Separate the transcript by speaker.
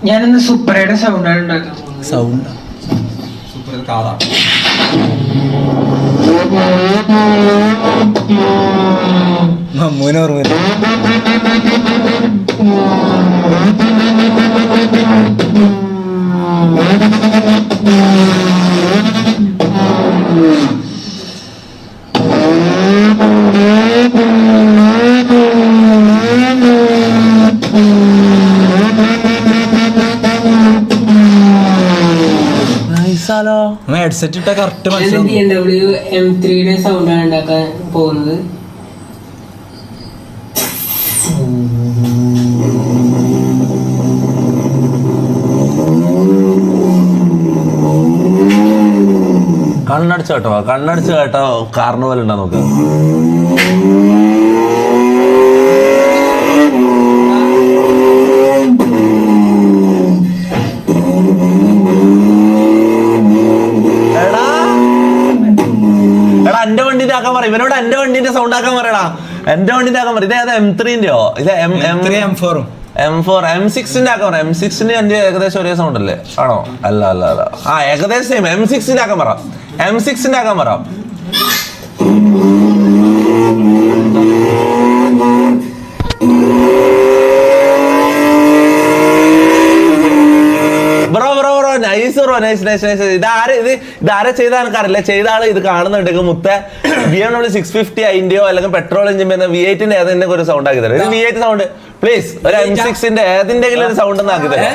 Speaker 1: ഞാനിന്ന് സൂപ്പറയുടെ സൗണ്ടാണ് ഉണ്ടാക്കാൻ പോകുന്നത്.
Speaker 2: Sound
Speaker 3: super കാറാ.
Speaker 2: മമ്മൂനെ ഓർമ്മ ഹെഡ്സെറ്റ് ഇട്ട കറക്റ്റ് മനസ്സിലാവും.
Speaker 1: BMW M3 സൗണ്ടാണ് ഉണ്ടാക്കാൻ പോകുന്നത്.
Speaker 4: കണ്ണടിച്ച കേട്ടോ കാറിന് പോലെ ഉണ്ടാ നോക്കുക. എന്റെ വണ്ടിന്റെ ആക്കാൻ പറയും ഇവനോട്. എന്റെ വണ്ടിന്റെ സൗണ്ട് ആക്കാൻ പറയടാ. എന്റെ വണ്ടിന്റെ ആക്കാൻ പറയും. ഇതേതാ M3ന്റെയോ? ഇത്
Speaker 2: M4
Speaker 4: M4 M6ന്റെ ആക്കാൻ പറ. M6ന്റെ എന്റെ ഏകദേശം ഒരേ സൗണ്ട് അല്ലേ? ആണോ? അല്ല ആ ഏകദേശം M6ന്റെ ആക്കാൻ പറ. M6ന്റെ ആക്കാൻ പറ. Bro nice. ഇതാരെ ചെയ്ത എനിക്കറിയില്ല. ചെയ്ത ആള് ഇത് കാണുന്നുണ്ടെങ്കിൽ മുത്ത BMW 650 അതിന്റെയോ അല്ലെങ്കിൽ പെട്രോൾ എഞ്ചിൻ V8ന്റെ ഏതെങ്കിലും ഒരു സൗണ്ട് ആക്കി തരാം. V8 sound please. ഒരു M6ന്റെ ഏതിന്റെ ഒരു സൗണ്ട് ഒന്ന് ആക്കി തരാം.